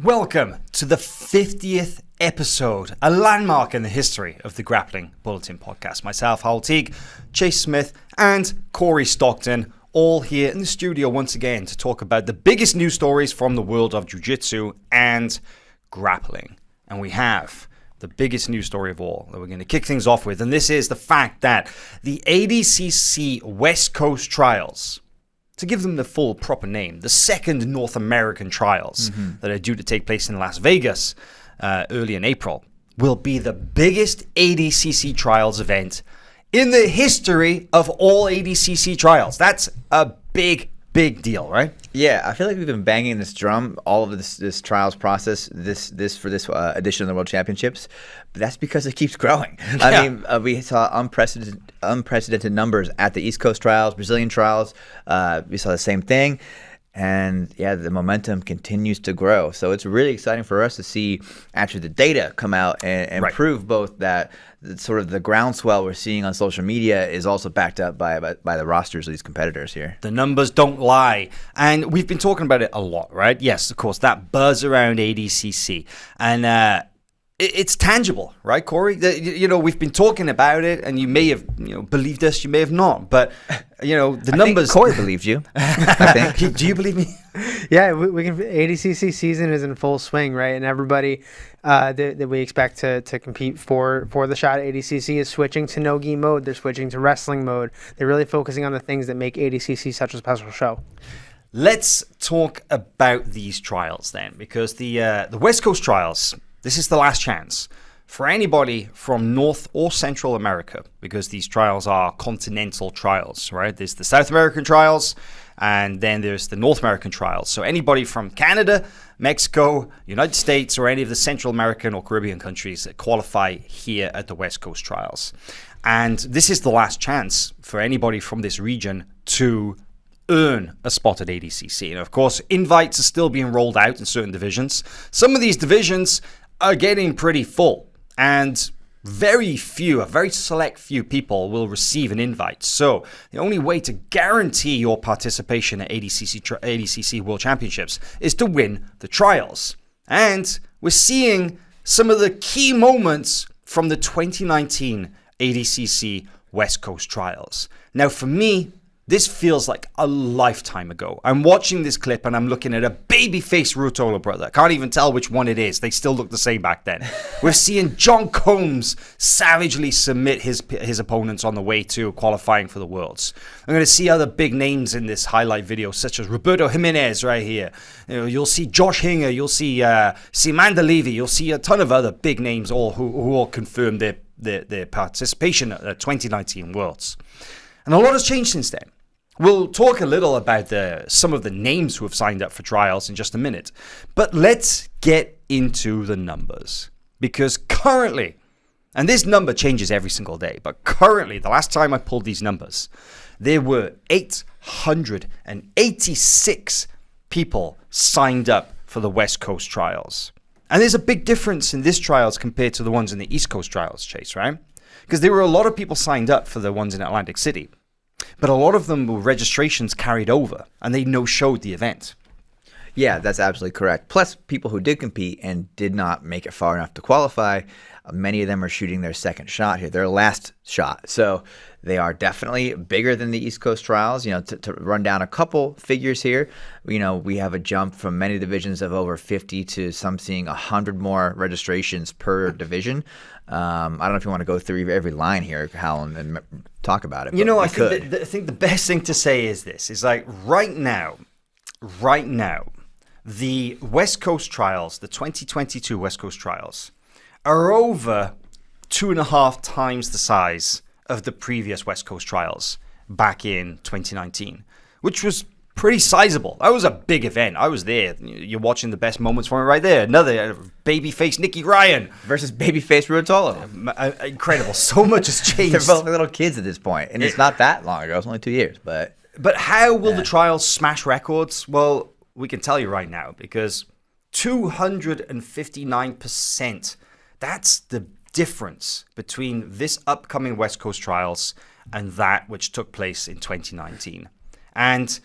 Welcome to the 50th episode, a landmark in the history of the Grappling Bulletin podcast. Myself, Howell Teague, Chase Smith, and Corey Stockton, all here in the studio once again to talk about the biggest news stories from the world of jiu-jitsu and grappling. And we have the biggest news story of all that we're going to kick things off with, and this is the fact that the ADCC West Coast Trials, to give them the full proper name, the second North American trials that are due to take place in Las Vegas early in April, will be the biggest ADCC trials event in the history of all ADCC trials. That's a big deal, right? Yeah, I feel like we've been banging this drum, all of this trials process, this edition of the World Championships, but that's because it keeps growing. Yeah. I mean, we saw unprecedented numbers at the East Coast trials, Brazilian trials. We saw the same thing. And yeah, the momentum continues to grow. So it's really exciting for us to see actually the data come out and prove both that sort of the groundswell we're seeing on social media is also backed up by the rosters of these competitors here. The numbers don't lie. And we've been talking about it a lot, right? Yes, of course, that buzz around ADCC. And it's tangible, right, Corey? We've been talking about it, and you may have believed us, you may have not. But, the numbers... Corey believed you, I think. Do you believe me? Yeah, we can. ADCC season is in full swing, right? And everybody that we expect to compete for the shot at ADCC is switching to no-gi mode. They're switching to wrestling mode. They're really focusing on the things that make ADCC such a special show. Let's talk about these trials then, because the West Coast trials, this is the last chance for anybody from North or Central America, because these trials are continental trials, right? There's the South American trials, and then there's the North American trials. So anybody from Canada, Mexico, United States, or any of the Central American or Caribbean countries that qualify here at the West Coast trials. And this is the last chance for anybody from this region to earn a spot at ADCC. And of course, invites are still being rolled out in certain divisions. Some of these divisions are getting pretty full, and a very select few people will receive an invite. So the only way to guarantee your participation at ADCC World Championships is to win the trials. And we're seeing some of the key moments from the 2019 ADCC West Coast Trials. Now, for me, this feels like a lifetime ago. I'm watching this clip and I'm looking at a baby-faced Ruotolo brother. Can't even tell which one it is. They still look the same back then. We're seeing John Combs savagely submit his opponents on the way to qualifying for the Worlds. I'm going to see other big names in this highlight video, such as Roberto Jimenez right here. You'll see Josh Hinger. You'll see Simanda Levy. You'll see a ton of other big names who all confirmed their participation at the 2019 Worlds. And a lot has changed since then. We'll talk a little about some of the names who have signed up for trials in just a minute. But let's get into the numbers. Because currently, and this number changes every single day, but currently, the last time I pulled these numbers, there were 886 people signed up for the West Coast trials. And there's a big difference in this trials compared to the ones in the East Coast trials, Chase, right? Because there were a lot of people signed up for the ones in Atlantic City. But a lot of them were registrations carried over, and they no-showed the event. Yeah, that's absolutely correct. Plus, people who did compete and did not make it far enough to qualify, many of them are shooting their second shot here, their last shot. So they are definitely bigger than the East Coast trials. To run down a couple figures here, we have a jump from many divisions of over 50 to some seeing 100 more registrations per division. I don't know if you want to go through every line here, Hal, and talk about it. I think the best thing to say is this, is like right now, the West Coast trials, the 2022 West Coast trials, are over 2.5 times the size of the previous West Coast trials back in 2019, which was pretty sizable. That was a big event. I was there. You're watching the best moments from it right there. Another babyface Nicky Ryan versus babyface Ruotolo. Incredible. So much has changed. They're both little kids at this point, and it's not that long ago. It's only 2 years. But how will the trials smash records? Well, we can tell you right now, because 259%. That's the difference between this upcoming West Coast trials and that which took place in 2019. And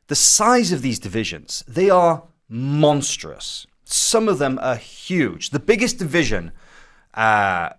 the size of these divisions, they are monstrous. some of them are huge. The biggest division,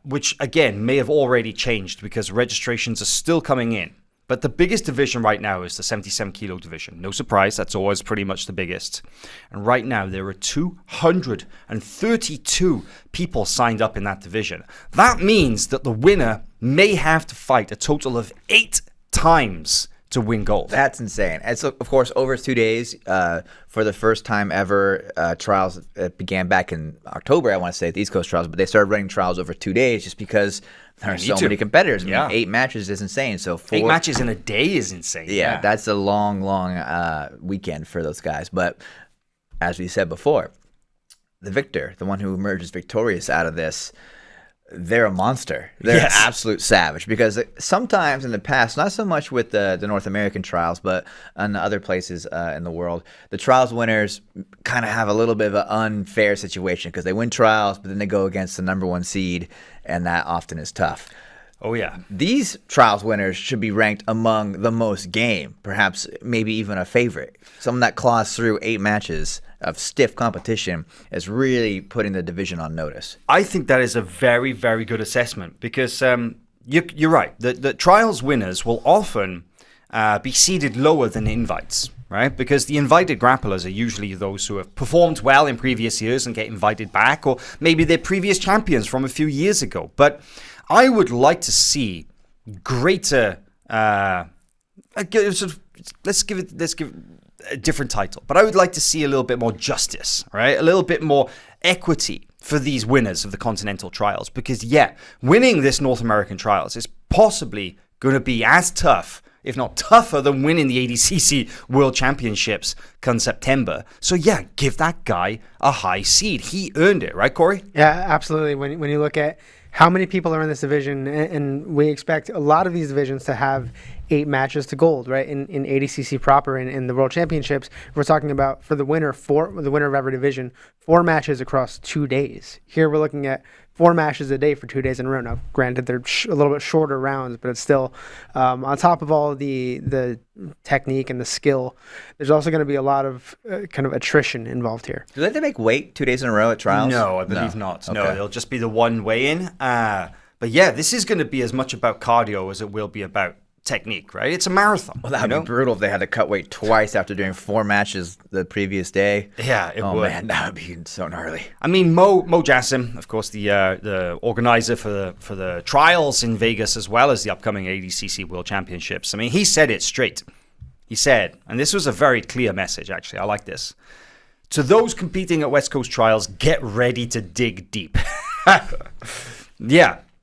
which again may have already changed because registrations are still coming in. But the biggest division right now is the 77 kilo division. No surprise, that's always pretty much the biggest. And right now there are 232 people signed up in that division. That means that the winner may have to fight a total of 8 times to win gold. That's insane. And so, of course, over 2 days, for the first time ever, trials began back in October, I want to say, at the East Coast trials, but they started running trials over 2 days just because there are so many competitors. I mean, 8 matches is insane. So 8 matches in a day is insane. Yeah, that's a long, long weekend for those guys. But as we said before, the victor, the one who emerges victorious out of this, they're a monster. They're an absolute savage, because sometimes in the past, not so much with the North American trials, but in other places in the world, the trials winners kind of have a little bit of an unfair situation because they win trials, but then they go against the #1 seed, and that often is tough. Oh, yeah. These trials winners should be ranked among the most game, perhaps maybe even a favorite. Someone that claws through 8 matches of stiff competition is really putting the division on notice. I think that is a very, very good assessment because you're right. The trials winners will often be seeded lower than invites, right? Because the invited grapplers are usually those who have performed well in previous years and get invited back, or maybe they're previous champions from a few years ago. But I would like to see greater. Let's give it a different title, but I would like to see a little bit more justice, right? A little bit more equity for these winners of the Continental Trials, because winning this North American Trials is possibly going to be as tough, if not tougher, than winning the ADCC World Championships come September. So give that guy a high seed. He earned it, right, Corey? Yeah, absolutely. When you look at how many people are in this division, and we expect a lot of these divisions to have 8 matches to gold, right? In ADCC proper, in the World Championships, we're talking about, for the winner of every division, 4 matches across 2 days. Here we're looking at 4 matches a day for 2 days in a row. Now, granted, they're a little bit shorter rounds, but it's still, on top of all the technique and the skill, there's also going to be a lot of kind of attrition involved here. Do they make weight 2 days in a row at trials? No, I believe not. Okay. No, it'll just be the one weigh-in. But this is going to be as much about cardio as it will be about technique, right? It's a marathon. Well, that would be brutal if they had to cut weight twice after doing 4 matches the previous day. Yeah, it would. Oh man, that would be so gnarly. I mean, Mo Jassim, of course, the organizer for the trials in Vegas, as well as the upcoming ADCC World Championships. I mean, he said it straight. He said, and this was a very clear message, actually. I like this. To those competing at West Coast Trials, get ready to dig deep.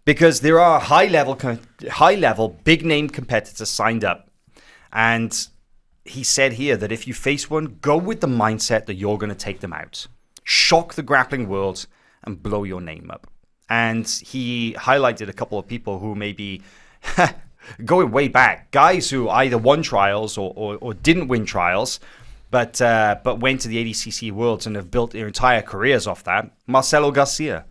Because there are high-level, big-name competitors signed up. And he said here that if you face one, go with the mindset that you're going to take them out. Shock the grappling world and blow your name up. And he highlighted a couple of people who may be going way back. Guys who either won trials or didn't win trials, but went to the ADCC Worlds and have built their entire careers off that. Marcelo Garcia,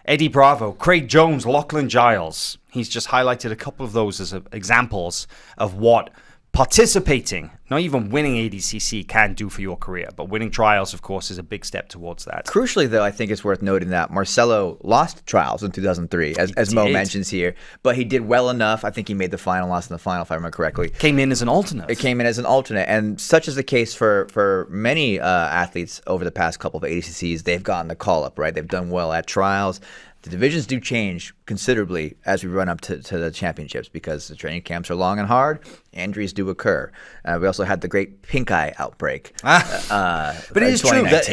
Eddie Bravo, Craig Jones, Lachlan Giles. He's just highlighted a couple of those as examples of what participating, not even winning ADCC, can do for your career. But winning trials, of course, is a big step towards that. Crucially, though, I think it's worth noting that Marcelo lost trials in 2003, as Mo mentions here. But he did well enough. I think he made the final, lost in the final, if I remember correctly. Came in as an alternate. It came in as an alternate. And such is the case for many athletes over the past couple of ADCCs. They've gotten the call-up, right? They've done well at trials. The divisions do change considerably as we run up to the championships because the training camps are long and hard. Injuries do occur. We also had the great pink eye outbreak. But it is true that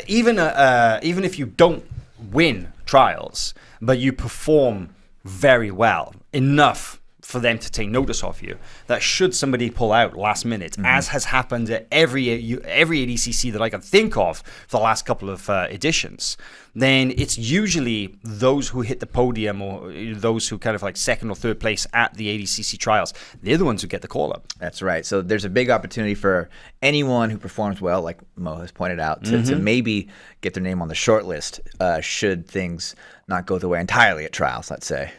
even if you don't win trials, but you perform very well, enough for them to take notice of you, that should somebody pull out last minute, as has happened at every ADCC that I can think of for the last couple of editions, then it's usually those who hit the podium or those who kind of like second or third place at the ADCC trials. They're the ones who get the call up. That's right. So there's a big opportunity for anyone who performs well, like Mo has pointed out, to maybe get their name on the short list should things not go the way entirely at trials, let's say.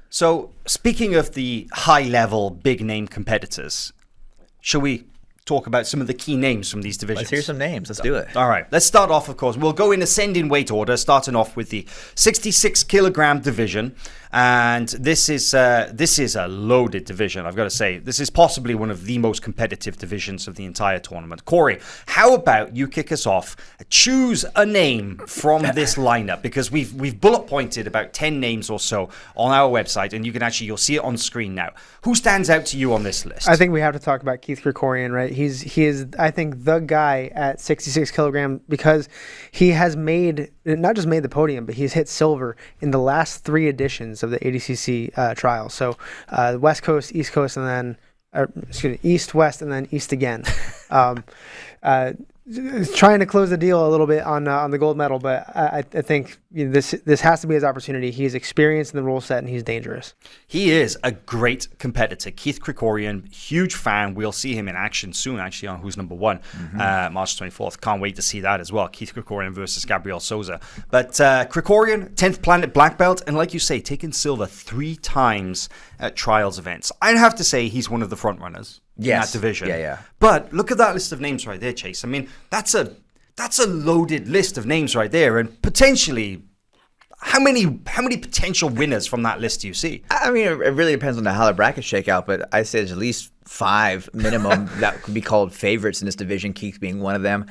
So, speaking of the high-level, big-name competitors, shall we talk about some of the key names from these divisions. Let's hear some names. Let's do it. All right, let's start off, of course. We'll go in ascending weight order, starting off with the 66 kilogram division. And this is a loaded division, I've got to say. This is possibly one of the most competitive divisions of the entire tournament. Corey, how about you kick us off? Choose a name from this lineup, because we've bullet pointed about 10 names or so on our website, and you'll see it on screen now. Who stands out to you on this list? I think we have to talk about Keith Krikorian, right? He is, I think, the guy at 66 kilogram, because he has not just made the podium, but he's hit silver in the last 3 editions of the ADCC trials. So West Coast, East Coast, and then East, West, and then East again. Trying to close the deal a little bit on the gold medal, but I think this has to be his opportunity. He's experienced in the rule set, and he's dangerous. He is a great competitor. Keith Krikorian, huge fan. We'll see him in action soon, actually, on Who's Number One, March 24th. Can't wait to see that as well. Keith Krikorian versus Gabriel Souza. But Krikorian, 10th planet black belt, and like you say, taken silver 3 times at trials events. I'd have to say he's one of the front runners. In that division. Yeah. But look at that list of names right there, Chase. I mean, that's a loaded list of names right there, and potentially, how many potential winners from that list do you see? I mean, it really depends on how the brackets shake out, but I say there's at least 5 minimum that could be called favorites in this division, Keith being one of them.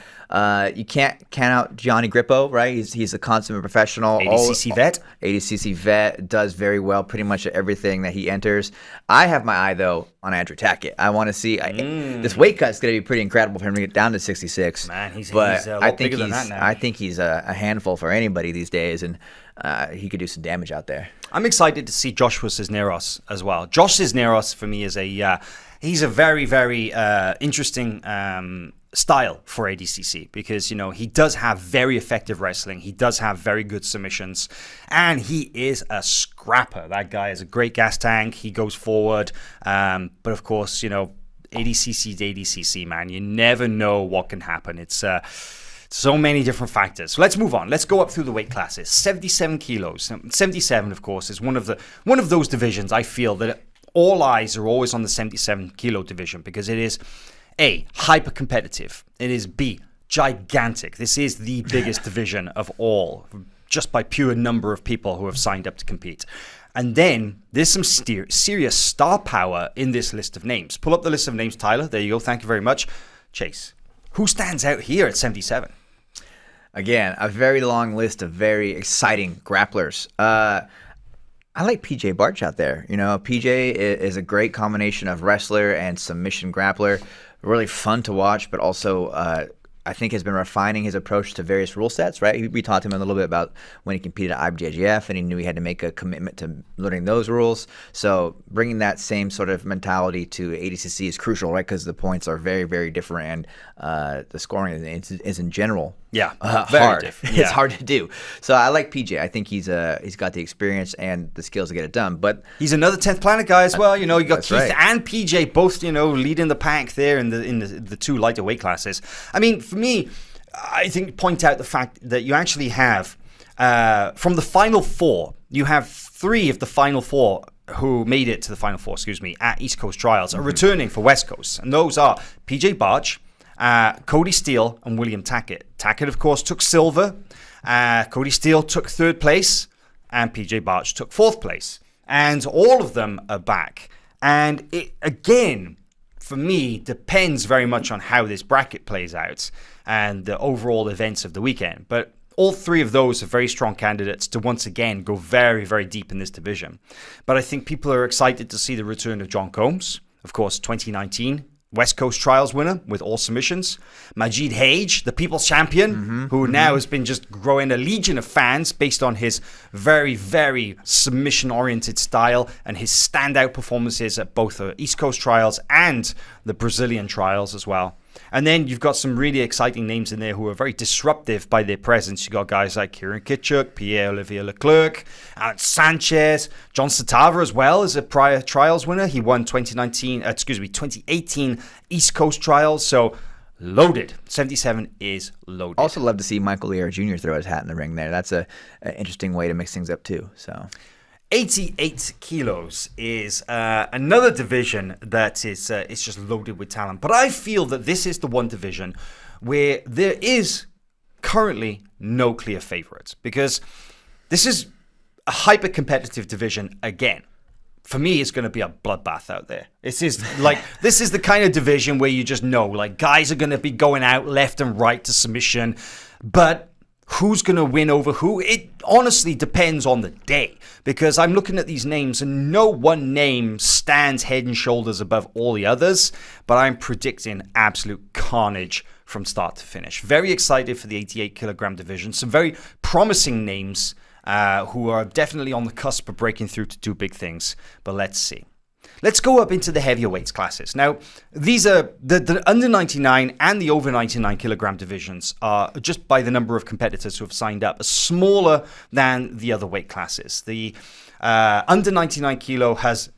You can't count out Gianni Grippo, right? He's a consummate professional. ADCC vet. ADCC vet, does very well pretty much at everything that he enters. I have my eye, though, on Andrew Tackett. I want to see this weight cut is going to be pretty incredible for him to get down to 66. Man, he's a lot bigger than that now. I think he's a handful for anybody these days, and he could do some damage out there. I'm excited to see Joshua Cisneros as well. Josh Cisneros, for me, is he's a very, very interesting style for ADCC, because he does have very effective wrestling. He does have very good submissions, and he is a scrapper. That guy is a great gas tank. He goes forward, but of course, ADCC's ADCC, man. You never know what can happen. It's so many different factors. So let's move on. Let's go up through the weight classes. 77 kilos. 77, of course, is one of those divisions I feel that all eyes are always on the 77 kilo division, because it is A, hyper competitive. It is B, gigantic. This is the biggest division of all, just by pure number of people who have signed up to compete. And then there's some serious star power in this list of names. Pull up the list of names, Tyler. There you go. Thank you very much. Chase, who stands out here at 77? Again, a very long list of very exciting grapplers. I like PJ Barch out there. PJ is a great combination of wrestler and submission grappler. Really fun to watch, but also I think has been refining his approach to various rule sets, right? We talked to him a little bit about when he competed at IBJJF, and he knew he had to make a commitment to learning those rules. So bringing that same sort of mentality to ADCC is crucial, right? Because the points are very, very different, and the scoring is in general hard. Yeah. It's hard to do. So I like PJ. I think he's got the experience and the skills to get it done. But he's another 10th planet guy as well. You got Keith right. and PJ both, leading the pack there in the 2 lighter weight classes. I mean, for me, I think point out the fact that you actually have from the final 4, you have 3 of the final 4 who made it to the final 4, at East Coast Trials are returning for West Coast, and those are PJ Barch, Cody Steele, and William Tackett. Tackett, of course, took silver. Cody Steele took 3rd place, and PJ Barch took 4th place. And all of them are back. And it, again, for me, depends very much on how this bracket plays out and the overall events of the weekend. But all 3 of those are very strong candidates to once again go very, very deep in this division. But I think people are excited to see the return of John Combs, of course, 2019 West Coast Trials winner with all submissions. Majid Hage, the people's champion, who now has been just growing a legion of fans based on his very, very submission-oriented style and his standout performances at both the East Coast Trials and the Brazilian Trials as well. And then you've got some really exciting names in there who are very disruptive by their presence. You got guys like Kieran Kitchuk, Pierre-Olivier Leclerc, Alex Sanchez, John Satava as well as a prior trials winner. He won 2018 East Coast Trials. So loaded. 77 is loaded. Also love to see Michael Lear Jr. throw his hat in the ring there. That's an interesting way to mix things up too. So 88 kilos is another division that is it's just loaded with talent. But I feel that this is the one division where there is currently no clear favorites, because this is a hyper-competitive division again. For me, it's going to be a bloodbath out there. This is the kind of division where you just know, like, guys are going to be going out left and right to submission, but who's going to win over who? It honestly depends on the day, because I'm looking at these names and no one name stands head and shoulders above all the others, but I'm predicting absolute carnage from start to finish. Very excited for the 88 kilogram division. Some very promising names who are definitely on the cusp of breaking through to do big things, but let's see. Let's go up into the heavyweights classes. Now, these are the under 99 and the over 99 kilogram divisions are, just by the number of competitors who have signed up, smaller than the other weight classes. The under 99 kilo has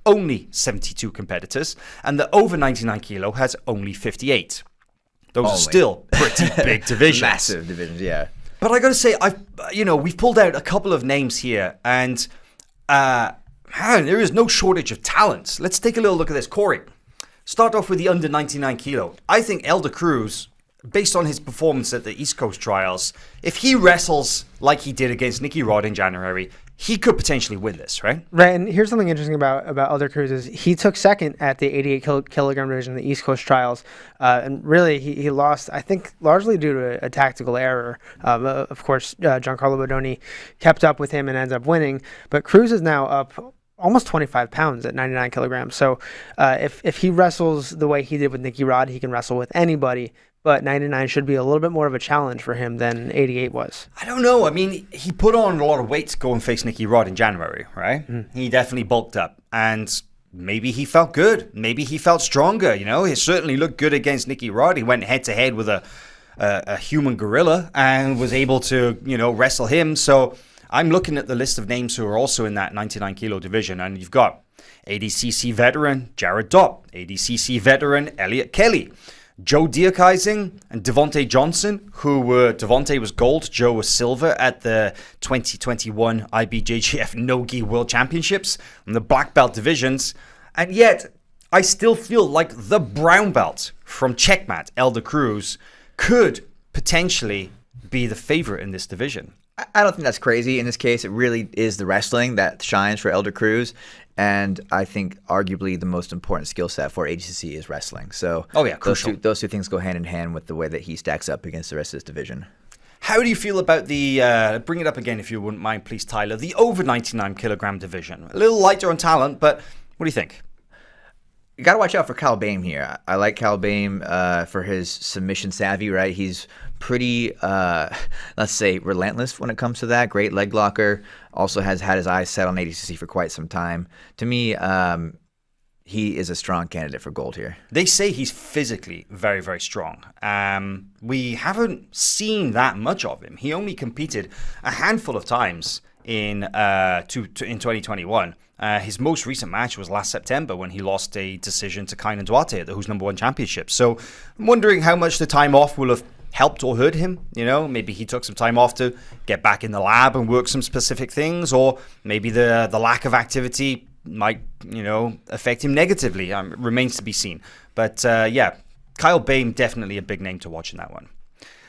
only 72 competitors, and the over 99 kilo has only 58. Those are still pretty big divisions. Massive divisions, yeah. But I got to say, we've pulled out a couple of names here, and there is no shortage of talent. Let's take a little look at this. Corey, start off with the under 99 kilo. I think Elder Cruz, based on his performance at the East Coast trials, if he wrestles like he did against Nicky Rod in January, he could potentially win this, right? Right, and here's something interesting about Elder Cruz is he took second at the 88 kilogram division, the East Coast trials, and really he lost, I think, largely due to a tactical error. Of course, Giancarlo Bodoni kept up with him and ends up winning, but Cruz is now up almost 25 pounds at 99 kilograms. So if he wrestles the way he did with Nicky Rod, he can wrestle with anybody. But 99 should be a little bit more of a challenge for him than 88 was. I don't know. I mean, he put on a lot of weight to go and face Nicky Rod in January, right? He definitely bulked up. And maybe he felt good. Maybe he felt stronger, He certainly looked good against Nicky Rod. He went head-to-head with a human gorilla and was able to, wrestle him. So I'm looking at the list of names who are also in that 99 kilo division. And you've got ADCC veteran Jared Dopp, ADCC veteran Elliot Kelly, Joe Dierkeising and Devontae Johnson, Devontae was gold, Joe was silver at the 2021 IBJJF No-Gi World Championships in the black belt divisions. And yet, I still feel like the brown belt from Checkmat, Elder Cruz, could potentially be the favorite in this division. I don't think that's crazy. In this case, it really is the wrestling that shines for Elder Cruz. And I think arguably the most important skill set for ADCC is wrestling. So crucial. Those two things go hand in hand with the way that he stacks up against the rest of this division. How do you feel about the, bring it up again if you wouldn't mind, please, Tyler, the over 99 kilogram division? A little lighter on talent, but what do you think? You got to watch out for Cal Bame here. I like Cal Bame for his submission savvy, right? He's pretty, let's say, relentless when it comes to that. Great leg blocker. Also has had his eyes set on ADCC for quite some time. To me, he is a strong candidate for gold here. They say he's physically very, very strong. We haven't seen that much of him. He only competed a handful of times in 2021. His most recent match was last September when he lost a decision to Kainan Duarte at the Who's Number One Championship. So I'm wondering how much the time off will have helped or hurt him. Maybe he took some time off to get back in the lab and work some specific things, or maybe the lack of activity might, affect him negatively. Remains to be seen. But Kyle Bame, definitely a big name to watch in that one.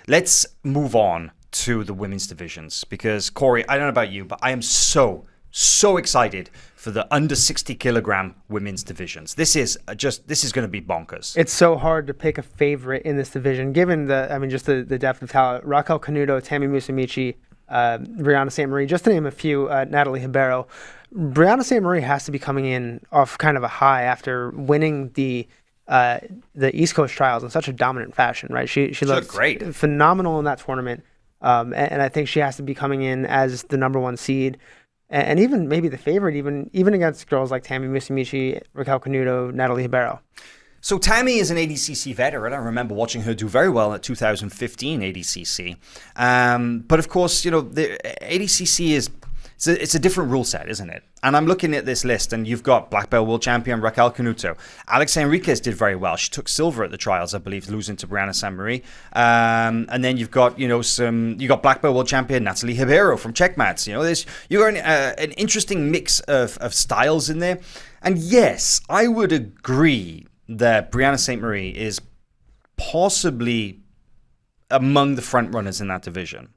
Let's move on to the women's divisions, because Corey, I don't know about you, but I am so excited for the under 60 kilogram women's divisions. This is going to be bonkers. It's so hard to pick a favorite in this division, given the depth of talent. Raquel Canuto, Tammy Musamichi, Brianna St. Marie, just to name a few, Natalie Hibero. Brianna St. Marie has to be coming in off kind of a high after winning the East Coast trials in such a dominant fashion, right? She looked great, phenomenal in that tournament. And I think she has to be coming in as the number one seed. And even maybe the favorite, even against girls like Tammy Musamichi, Raquel Canuto, Natalie Hibero. So Tammy is an ADCC veteran. I remember watching her do very well at 2015 ADCC. But of course, the ADCC is it's a different rule set, isn't it? And I'm looking at this list, and you've got black belt world champion Raquel Canuto. Alex Enriquez did very well. She took silver at the trials, I believe, losing to Brianna San Marie. And then you've got, you got black belt world champion Natalie Ribeiro from Checkmats. You got an interesting mix of styles in there. And yes, I would agree that Brianna St. Marie is possibly among the front runners in that division.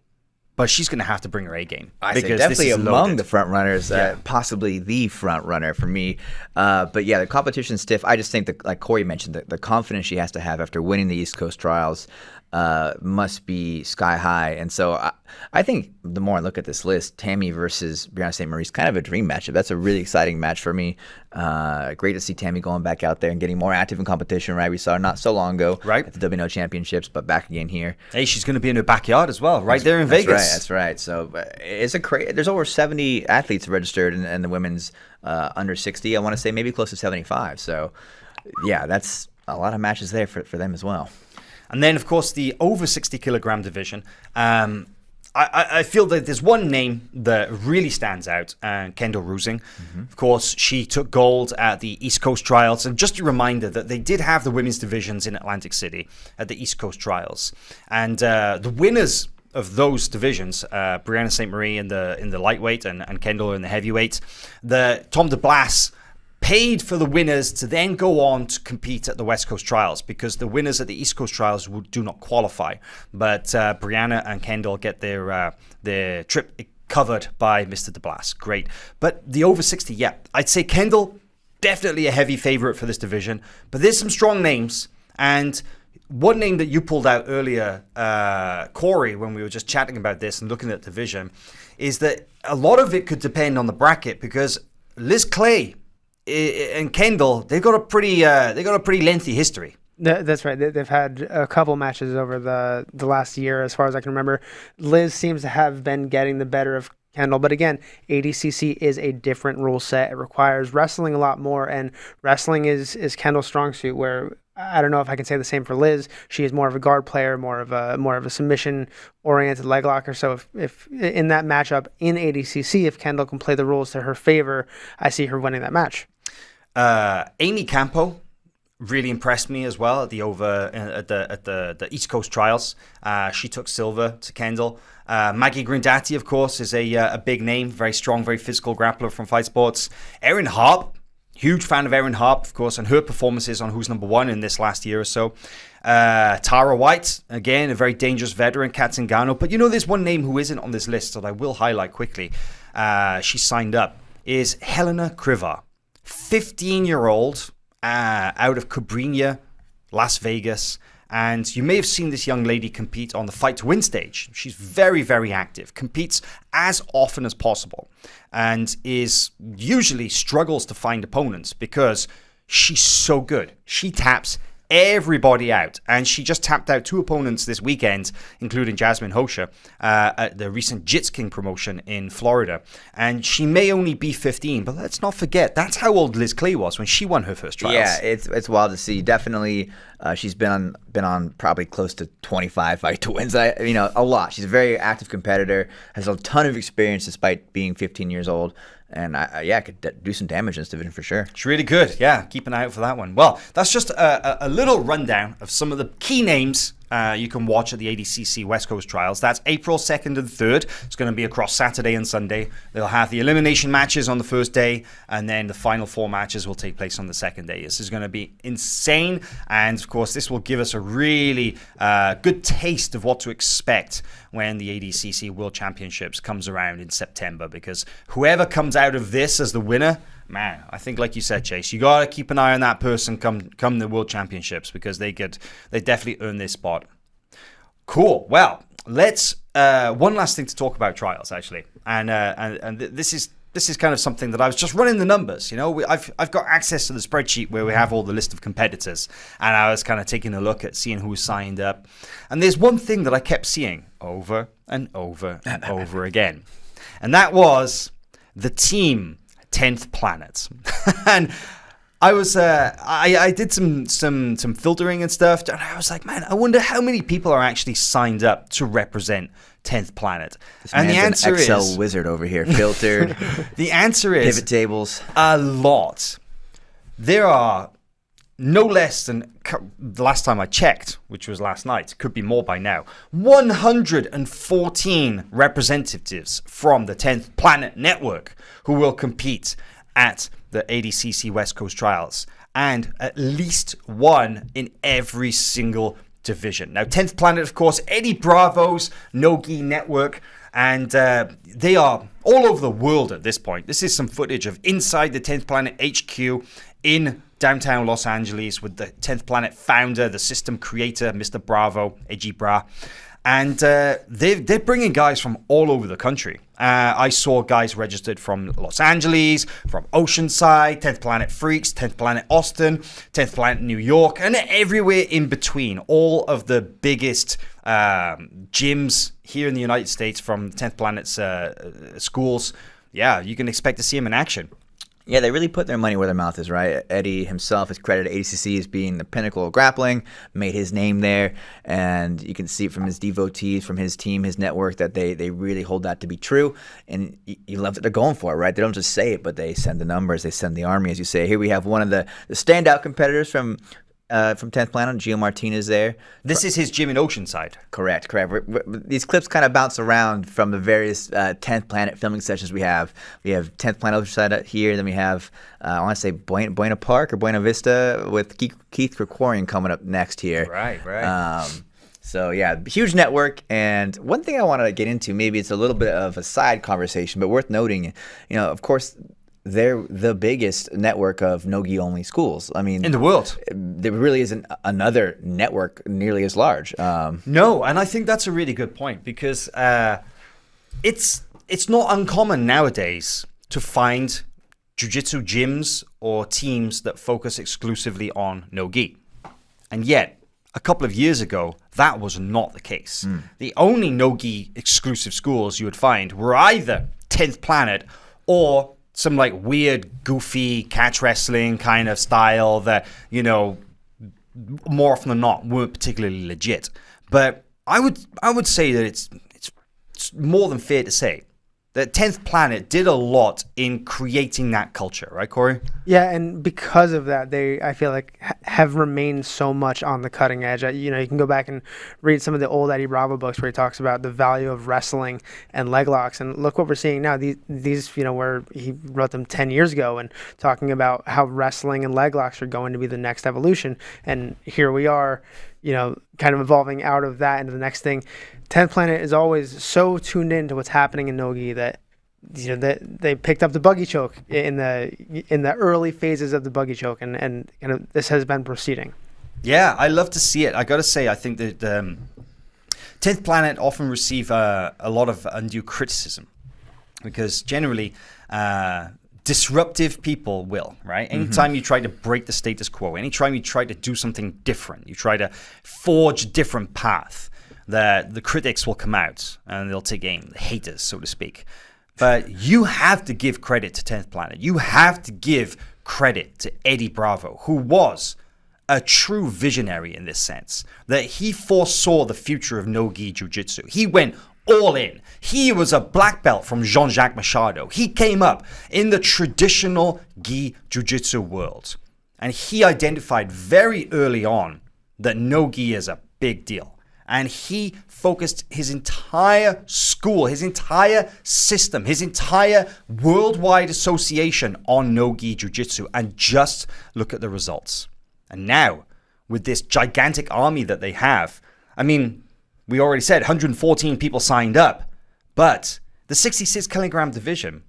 But she's going to have to bring her A game. I say definitely among the front runners, possibly the front runner for me. But yeah, the competition's stiff. I just think that, like Corey mentioned, the confidence she has to have after winning the East Coast trials must be sky high. And so I think the more I look at this list, Tammy versus Brianna St. Marie is kind of a dream matchup. That's a really exciting match for me. Great to see Tammy going back out there and getting more active in competition, right? We saw her not so long ago at the WNO Championships, but back again here. Hey, she's going to be in her backyard as well, right there in Vegas. That's right. So it's there's over 70 athletes registered in the women's under 60. I want to say maybe close to 75. So yeah, that's a lot of matches there for them as well. And then, of course, the over 60 kilogram division. I feel that there's one name that really stands out, Kendall Rusing. Of course, she took gold at the East Coast Trials. And just a reminder that they did have the women's divisions in Atlantic City at the East Coast Trials. And the winners of those divisions, Brianna St. Marie in the lightweight and Kendall in the heavyweight, Tom DeBlas paid for the winners to then go on to compete at the West Coast Trials, because the winners at the East Coast Trials do not qualify. But Brianna and Kendall get their trip covered by Mr. DeBlas. Great. But the over 60, I'd say Kendall, definitely a heavy favorite for this division. But there's some strong names. And one name that you pulled out earlier, Corey, when we were just chatting about this and looking at the division, is that a lot of it could depend on the bracket, because Liz Clay and Kendall, they've got a pretty lengthy history. That's right. They've had a couple matches over the last year, as far as I can remember. Liz seems to have been getting the better of Kendall, but again, ADCC is a different rule set. It requires wrestling a lot more, and wrestling is Kendall's strong suit, where I don't know if I can say the same for Liz. She is more of a guard player, more of a submission-oriented leg locker. So if in that matchup in ADCC, if Kendall can play the rules to her favor, I see her winning that match. Amy Campo really impressed me as well at the East Coast Trials. She took silver to Kendall. Maggie Grindatti, of course, is a big name, very strong, very physical grappler from Fight Sports. Erin Harp, huge fan of Erin Harp, of course, and her performances on Who's Number One in this last year or so. Tara White, again, a very dangerous veteran, Katzengano. But there's one name who isn't on this list that I will highlight quickly. She signed up, is Helena Krivar. 15-year-old out of Cabrinha, Las Vegas. And you may have seen this young lady compete on the Fight to Win stage. She's very, very active, competes as often as possible, and usually struggles to find opponents because she's so good. She taps everybody out, and she just tapped out 2 opponents this weekend, including Jasmine Hosha at the recent Jits King promotion in Florida. And she may only be 15, but let's not forget that's how old Liz Clay was when she won her first trials. Yeah, it's wild to see. Definitely, she's been on probably close to 25 Fight to Wins. A lot. She's a very active competitor, has a ton of experience despite being 15 years old. And could do some damage in this division for sure. It's really good. Yeah, keep an eye out for that one. Well, that's just a little rundown of some of the key names you can watch at the ADCC West Coast Trials. That's April 2nd and 3rd. It's going to be across Saturday and Sunday. They'll have the elimination matches on the first day, and then the final 4 matches will take place on the second day. This is going to be insane, and of course, this will give us a really good taste of what to expect when the ADCC World Championships comes around in September, because whoever comes out of this as the winner, man, I think, like you said, Chase, you got to keep an eye on that person come the World Championships, because they definitely earn this spot. Cool. Well, let's one last thing to talk about trials, actually, and this is kind of something that I was just running the numbers. I've got access to the spreadsheet where we have all the list of competitors, and I was kind of taking a look at seeing who signed up. And there's one thing that I kept seeing over and over and over again, and that was the team 10th Planet. And I did some filtering and stuff, and I was like, man, I wonder how many people are actually signed up to represent 10th Planet. And the answer is Excel wizard over here, filtered. The answer is pivot tables. A lot. There are no less than, the last time I checked, which was last night, could be more by now, 114 representatives from the 10th Planet Network who will compete at the ADCC West Coast Trials, and at least one in every single division. Now, 10th Planet, of course, Eddie Bravo's no-gi network, and they are all over the world at this point. This is some footage of inside the 10th Planet HQ in downtown Los Angeles with the 10th Planet founder, the system creator, Mr. Bravo, Edgy Bra. And they're bringing guys from all over the country. I saw guys registered from Los Angeles, from Oceanside, 10th Planet Freaks, 10th Planet Austin, 10th Planet New York, and everywhere in between. All of the biggest gyms here in the United States from 10th Planet's schools. Yeah, you can expect to see them in action. Yeah, they really put their money where their mouth is, right? Eddie himself is credited ADCC as being the pinnacle of grappling, made his name there, and you can see from his devotees, from his team, his network, that they really hold that to be true, and you love that they're going for it, right? They don't just say it, but they send the numbers, they send the army, as you say. Here we have one of the standout competitors from 10th Planet, Gio Martinez there. This is his gym in Oceanside. Correct. These clips kind of bounce around from the various 10th Planet filming sessions we have. We have 10th Planet Oceanside here, then we have, I want to say Buena Park or Buena Vista with Keith Krikorian coming up next here. Right. So, yeah, huge network. And one thing I want to get into, maybe it's a little bit of a side conversation, but worth noting, of course, they're the biggest network of no-gi only schools. I mean, in the world. There really isn't another network nearly as large. No, and I think that's a really good point, because it's not uncommon nowadays to find jiu-jitsu gyms or teams that focus exclusively on no-gi. And yet, a couple of years ago, that was not the case. The only no-gi exclusive schools you would find were either 10th Planet or some like weird, goofy catch wrestling kind of style that, more often than not weren't particularly legit. But I would say that it's more than fair to say that 10th Planet did a lot in creating that culture, right, Corey? Yeah, and because of that, they, I feel like, have remained so much on the cutting edge. You can go back and read some of the old Eddie Bravo books where he talks about the value of wrestling and leg locks. And look what we're seeing now. These where he wrote them 10 years ago and talking about how wrestling and leg locks are going to be the next evolution. And here we are, kind of evolving out of that into the next thing. 10th Planet is always so tuned in to what's happening in no-gi that they picked up the buggy choke in the early phases of the buggy choke, and kind of this has been proceeding. Yeah, I love to see it. I got to say, I think that 10th Planet often receive a lot of undue criticism, because generally disruptive people will, right? Anytime you try to break the status quo, anytime you try to do something different, you try to forge a different path, the critics will come out and they'll take aim, the haters, so to speak. But you have to give credit to 10th Planet. You have to give credit to Eddie Bravo, who was a true visionary in this sense, that he foresaw the future of no-gi jiu-jitsu. He went all in. He was a black belt from Jean-Jacques Machado. He came up in the traditional gi jiu-jitsu world, and he identified very early on that no-gi is a big deal. And he focused his entire school, his entire system, his entire worldwide association on no-gi jiu-jitsu. And just look at the results. And now, with this gigantic army that they have, I mean, we already said 114 people signed up. But the 66 kilogram division,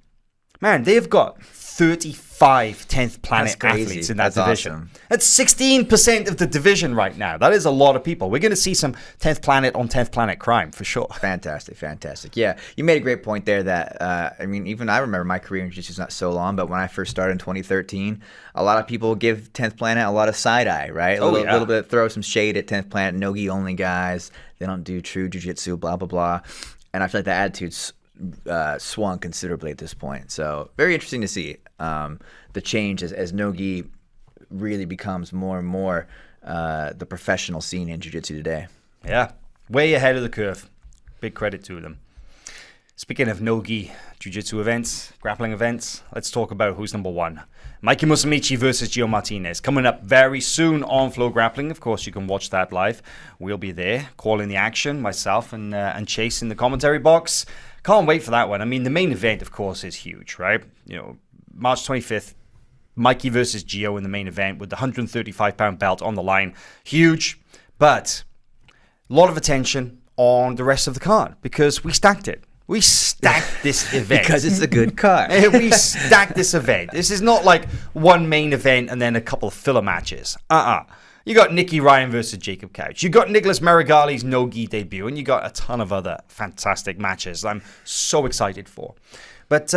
man, they've got 35 10th Planet athletes in that division. Awesome. That's 16% of the division right now. That is a lot of people. We're going to see some 10th Planet on 10th Planet crime for sure. Fantastic. Yeah, you made a great point there that, even I remember my career in jiu-jitsu is not so long, but when I first started in 2013, a lot of people give 10th Planet a lot of side-eye, right? A little bit, throw some shade at 10th Planet, no-gi only guys. They don't do true jiu-jitsu, blah, blah, blah. And I feel like the attitude's swung considerably at this point. So very interesting to see the change as no-gi really becomes more and more the professional scene in jiu-jitsu today. Yeah, way ahead of the curve. Big credit to them. Speaking of no-gi jiu-jitsu events, grappling events, let's talk about who's number one. Mikey Musumeci versus Gio Martinez. Coming up very soon on FloGrappling. Of course, you can watch that live. We'll be there, calling the action, myself and Chase in the commentary box. Can't wait for that one. I mean, the main event, of course, is huge, right? You know, March 25th, Mikey versus Gio in the main event with the 135-pound belt on the line. Huge, but a lot of attention on the rest of the card because we stacked it. We stacked this event. Because it's a good card. We stacked this event. This is not like one main event and then a couple of filler matches. You got Nicky Ryan versus Jacob Couch. You got Nicholas Meregali's no-gi debut. And you got a ton of other fantastic matches I'm so excited for. But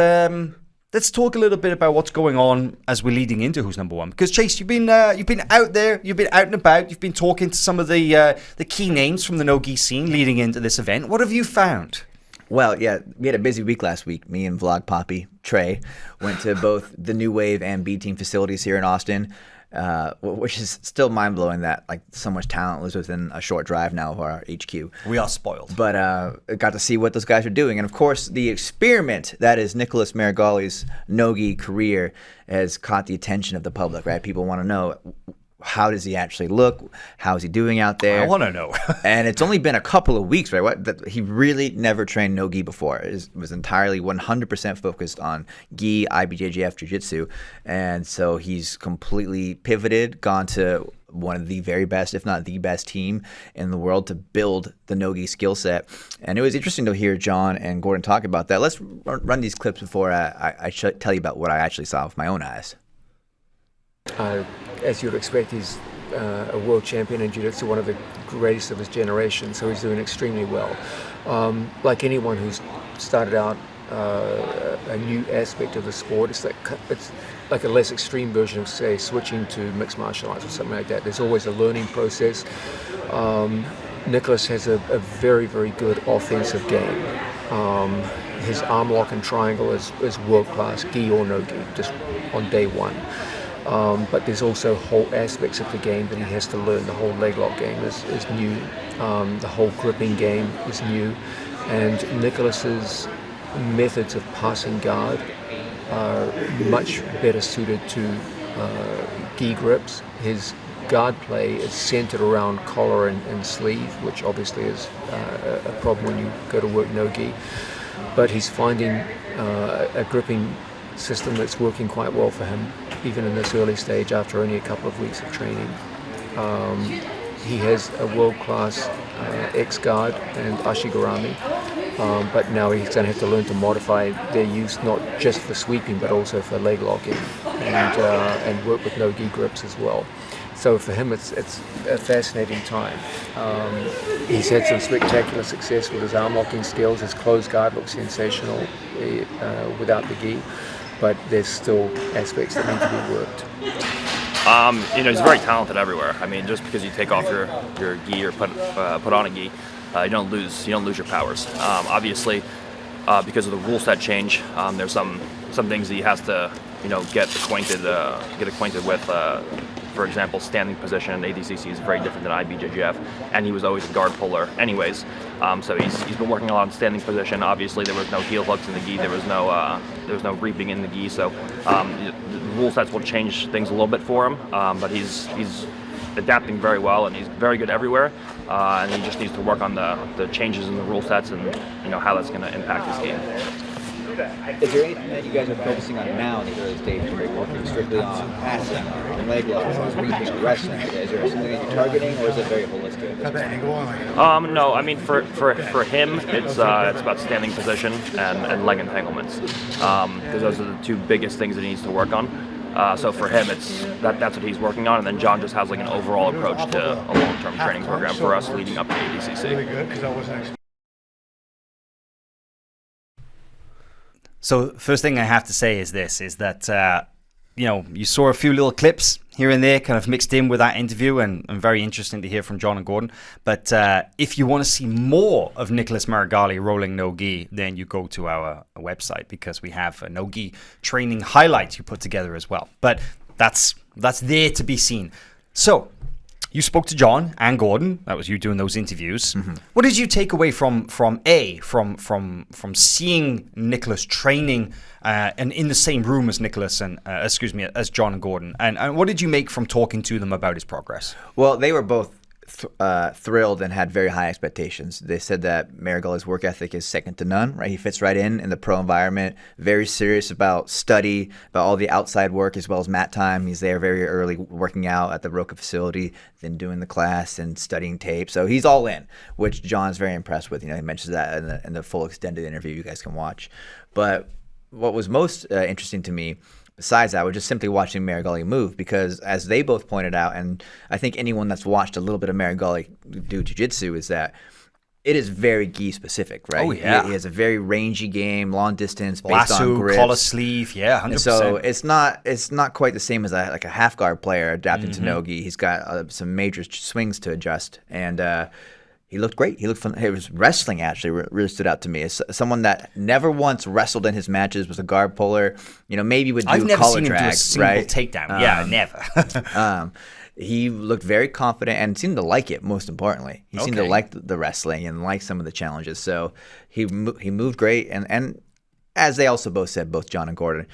let's talk a little bit about what's going on as we're leading into who's number one. Because Chase, you've been out there, you've been out and about, you've been talking to some of the key names from the no-gi scene leading into this event. What have you found? Well, yeah, we had a busy week last week. Me and Vlog Poppy, Trey, went to both the New Wave and B Team facilities here in Austin, which is still mind-blowing that like so much talent was within a short drive now of our HQ. We are spoiled. But got to see what those guys are doing. And, of course, the experiment that is Nicholas Meregali's no-gi career has caught the attention of the public, right? People want to know, how does he actually look? How is he doing out there? I want to know. And it's only been a couple of weeks, right? He really never trained no-gi before. It was entirely 100% focused on gi, IBJJF, jiu-jitsu. And so he's completely pivoted, gone to one of the very best, if not the best team in the world to build the no-gi skill set. And it was interesting to hear John and Gordon talk about that. Let's run these clips before I tell you about what I actually saw with my own eyes. As you'd expect, he's a world champion in jiu-jitsu, one of the greatest of his generation, so he's doing extremely well. Like anyone who's started out a new aspect of the sport, it's like a less extreme version of, say, switching to mixed martial arts or something like that. There's always a learning process. Nicholas has a very, very good offensive game. His arm lock and triangle is world-class, gi or no gi, just on day one. But there's also whole aspects of the game that he has to learn. The whole leg lock game is new. The whole gripping game is new. And Nicholas's methods of passing guard are much better suited to gi grips. His guard play is centered around collar and sleeve, which obviously is a problem when you go to work no-gi. But he's finding a gripping system that's working quite well for him, even in this early stage after only a couple of weeks of training. He has a world-class X-guard and Ashigarami, but now he's going to have to learn to modify their use not just for sweeping but also for leg locking and work with no-gi grips as well. So for him it's a fascinating time. He's had some spectacular success with his arm locking skills. His closed guard looks sensational without the gi, but there's still aspects that need to be worked. He's very talented everywhere. I mean, just because you take off your gi or put on a gi, you don't lose your powers. Obviously, because of the rule set change, there's some things that he has to get acquainted with. For example, standing position in ADCC is very different than IBJJF, and he was always a guard puller anyways. So he's been working a lot on standing position. Obviously, there was no heel hooks in the gi. There was no reaping in the gi. So the rule sets will change things a little bit for him. But he's adapting very well, and he's very good everywhere. And he just needs to work on the changes in the rule sets and how that's going to impact his game. Is there anything that you guys are focusing on now in the early stages? Are you working strictly on passing, on leg locks, on reaching, or wrestling? Is there something that you're targeting, or is it very holistic? No, I mean for him, it's about standing position and leg entanglements, because those are the two biggest things that he needs to work on. So for him, that's what he's working on, and then John just has like an overall approach to a long-term training program for us leading up to ADCC. So first thing I have to say is that you saw a few little clips here and there kind of mixed in with that interview, and very interesting to hear from John and Gordon. But if you want to see more of Nicholas Meregali rolling no-gi, then you go to our website, because we have a no-gi training highlights you put together as well. But that's there to be seen. So, you spoke to John and Gordon. That was you doing those interviews. What did you take away from seeing Nicholas training and in the same room as Nicholas and as John and Gordon? And what did you make from talking to them about his progress? Well, they were both thrilled and had very high expectations. They said that Meregali's work ethic is second to none, right? He fits right in the pro environment, very serious about study, about all the outside work as well as mat time. He's there very early working out at the Roca facility, then doing the class and studying tape. So he's all in, which John's very impressed with. He mentions that in the full extended interview you guys can watch. But what was most interesting to me besides that, we're just simply watching Meregali move, because as they both pointed out, and I think anyone that's watched a little bit of Meregali do jiu-jitsu, is that it is very gi specific, right? Oh, yeah. He has a very rangy game, long distance, based Lasso, on grips. collar sleeve, yeah, 100%. And so it's not quite the same as a half guard player adapting to no-gi. He's got some major swings to adjust, and he looked great. He looked fun. His wrestling actually really stood out to me. As someone that never once wrestled in his matches, was a guard puller, maybe would do I've never collar seen him do a drag, single right? takedown. Yeah, never. He looked very confident and seemed to like it, most importantly. He seemed to like the wrestling and like some of the challenges. So he moved great. And as they also both said, both John and Gordon,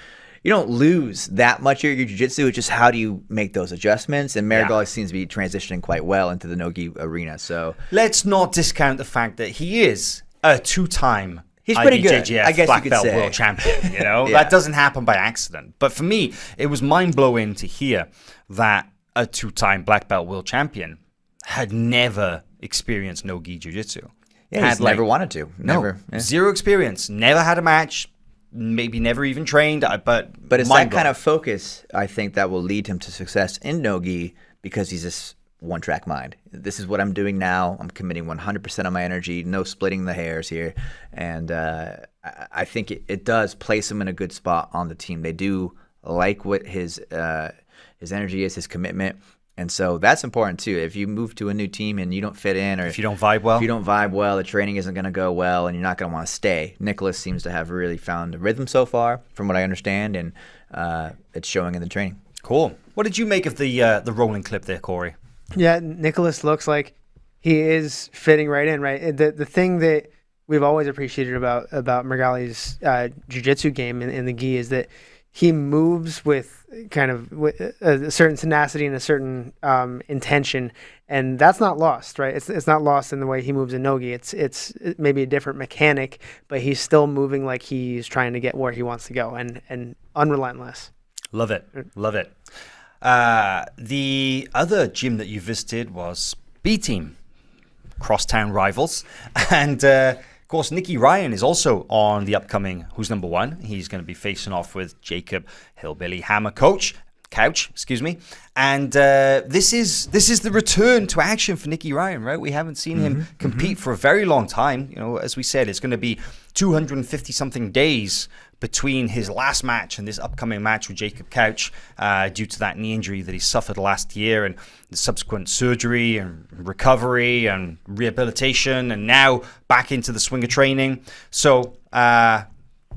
you don't lose that much of your jiu-jitsu. It's just how do you make those adjustments? And Meregali seems to be transitioning quite well into the no-gi arena. So let's not discount the fact that he is a two-time he's pretty good. IBJJF I guess black you could belt say. world champion. Yeah. That doesn't happen by accident. But for me, it was mind-blowing to hear that a two-time black belt world champion had never experienced no-gi jiu-jitsu. Yeah, he's never wanted to. No, zero experience. Never had a match. Maybe never even trained, but it's that kind of focus, I think, that will lead him to success in no-gi, because he's this one-track mind. This is what I'm doing now. I'm committing 100% of my energy, no splitting the hairs here. And I think it does place him in a good spot on the team. They do like what his energy is, his commitment. And so that's important too. If you move to a new team and you don't fit in, or if you don't vibe well, the training isn't going to go well, and you're not going to want to stay. Nicholas seems to have really found a rhythm so far, from what I understand, and it's showing in the training. Cool. What did you make of the rolling clip there, Corey? Yeah, Nicholas looks like he is fitting right in, right? The thing that we've always appreciated about Meregali's jiu-jitsu game in the gi is that he moves with kind of a certain tenacity and a certain intention, and that's not lost, right? It's not lost in the way he moves in no-gi. It's maybe a different mechanic, but he's still moving like he's trying to get where he wants to go, and unrelentless. Love it. The other gym that you visited was B-Team, crosstown rivals, and of course, Nicky Ryan is also on the upcoming Who's Number One. He's going to be facing off with Jacob Hillbilly Hammer Couch, and this is the return to action for Nicky Ryan, right? We haven't seen him compete for a very long time. As we said, it's going to be 250 something days between his last match and this upcoming match with Jacob Couch, due to that knee injury that he suffered last year, and the subsequent surgery and recovery and rehabilitation, and now back into the swing of training. So,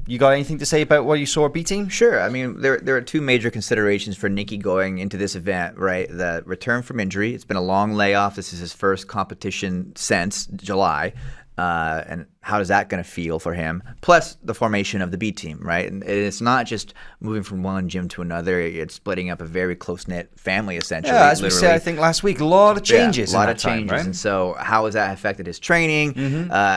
you got anything to say about what you saw at B-Team? Sure. I mean, there are two major considerations for Nicky going into this event, right? The return from injury. It's been a long layoff. This is his first competition since July. And how is that going to feel for him? Plus the formation of the B team, right? And it's not just moving from one gym to another. It's splitting up a very close-knit family, essentially. Yeah, as we said, I think last week, a lot of changes. Yeah, a lot of changes. Right? And so how has that affected his training?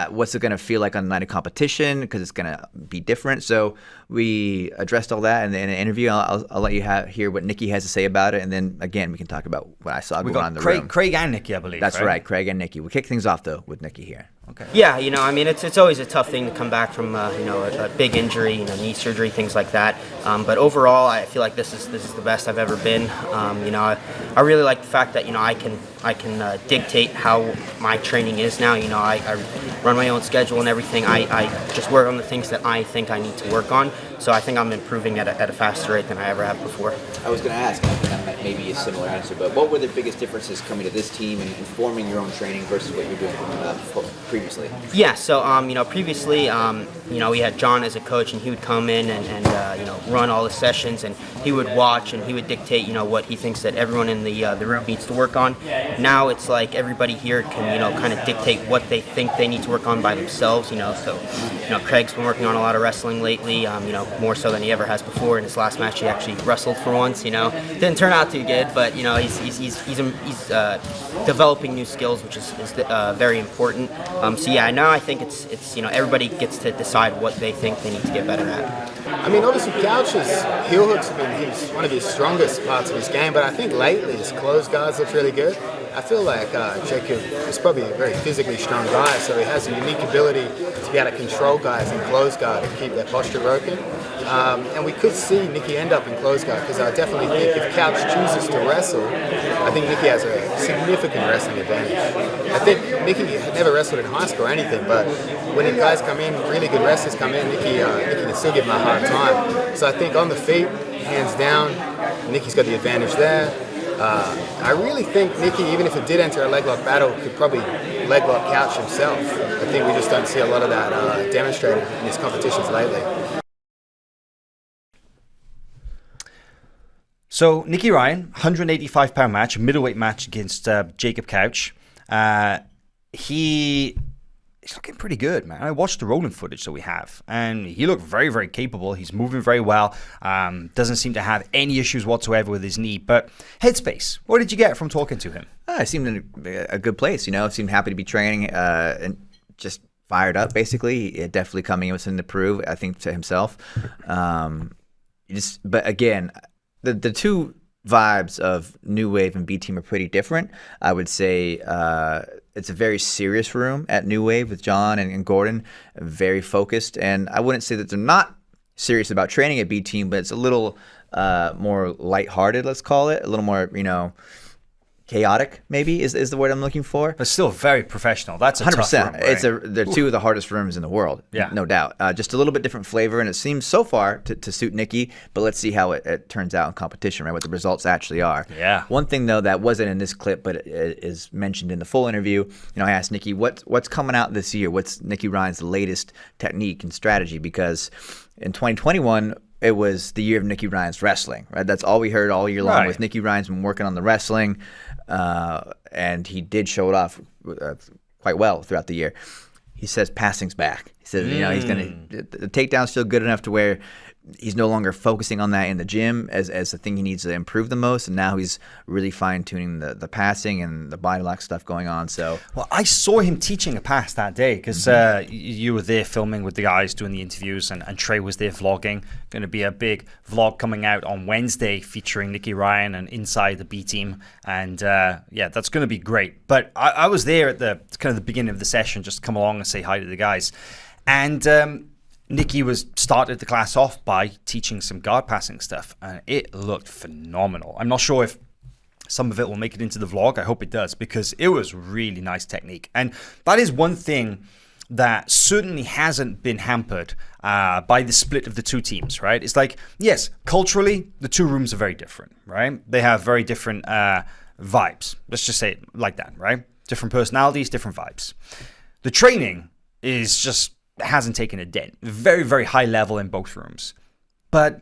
What's it going to feel like on the night of competition? Because it's going to be different. So we addressed all that in an interview. I'll let you hear what Nicky has to say about it. And then, again, we can talk about what I saw going on in the room. Craig and Nicky, I believe. That's right, Craig and Nicky. We'll kick things off, though, with Nicky here. Okay. Yeah, I mean, it's always a tough thing to come back from, a big injury, knee surgery, things like that. But overall, I feel like this is the best I've ever been. I really like the fact that I can dictate how my training is now. I run my own schedule and everything. I just work on the things that I think I need to work on. So I think I'm improving at a faster rate than I ever have before. I was going to ask, and that may be a similar answer, but what were the biggest differences coming to this team and forming your own training versus what you were doing previously? Yeah, so previously, we had John as a coach, and he would come in and run all the sessions, and he would watch and he would dictate, what he thinks that everyone in the room needs to work on. Now it's like everybody here can, kind of dictate what they think they need to work on by themselves, So, Craig's been working on a lot of wrestling lately, more so than he ever has before. In his last match, he actually wrestled for once, Didn't turn out too good, but, he's developing new skills, which is very important. Now I think it's everybody gets to decide what they think they need to get better at. I mean, obviously, Couch's heel hooks have been one of his strongest parts of his game, but I think lately his closed guards look really good. I feel like Jacob is probably a very physically strong guy, so he has a unique ability to be able to control guys in closed guard and keep their posture broken. And we could see Nicky end up in closed guard, because I definitely think if Couch chooses to wrestle, I think Nicky has a significant wrestling advantage. I think Nicky had never wrestled in high school or anything, but when the guys come in, really good wrestlers come in, Nicky can still give him a hard time. So I think on the feet, hands down, Nicky's got the advantage there. I really think Nicky, even if it did enter a leg lock battle, could probably leg lock Couch himself. I think we just don't see a lot of that demonstrated in his competitions lately. So Nicky Ryan, 185-pound match, middleweight match against Jacob Couch. He's looking pretty good, man. I watched the rolling footage that we have, and he looked very, very capable. He's moving very well. Doesn't seem to have any issues whatsoever with his knee. But headspace, what did you get from talking to him? I seemed in a good place, Seemed happy to be training and just fired up, basically. He definitely coming in with something to prove, I think, to himself. But again, the two vibes of New Wave and B Team are pretty different. I would say it's a very serious room at New Wave with John and Gordon, very focused. And I wouldn't say that they're not serious about training at B Team, but it's a little more lighthearted, let's call it, a little more, chaotic, maybe is the word I'm looking for. But still very professional. That's a 100%. tough room, right? They're two of the hardest rooms in the world, no doubt. Just a little bit different flavor, and it seems so far to suit Nicky, but let's see how it turns out in competition, right? What the results actually are. Yeah. One thing, though, that wasn't in this clip, but it is mentioned in the full interview, I asked Nicky, what's coming out this year? What's Nicky Ryan's latest technique and strategy? Because in 2021, it was the year of Nicky Ryan's wrestling, right? That's all we heard all year long was Nicky Ryan's been working on the wrestling, and he did show it off quite well throughout the year. He says passing's back. He says, he's the takedown's still good enough to where he's no longer focusing on that in the gym as the thing he needs to improve the most, and now he's really fine-tuning the passing and the body lock stuff going on. So, well, I saw him teaching a pass that day because you were there filming with the guys doing the interviews, and Trey was there vlogging. Going to be a big vlog coming out on Wednesday featuring Nicky Ryan and inside the B Team, and that's going to be great. But I was there at the kind of the beginning of the session, just to come along and say hi to the guys, and Nicky started the class off by teaching some guard passing stuff, and it looked phenomenal. I'm not sure if some of it will make it into the vlog. I hope it does, because it was really nice technique. And that is one thing that certainly hasn't been hampered by the split of the two teams, right? It's like, yes, culturally, the two rooms are very different, right? They have very different vibes. Let's just say it like that, right? Different personalities, different vibes. The training hasn't taken a dent. Very, very high level in both rooms. But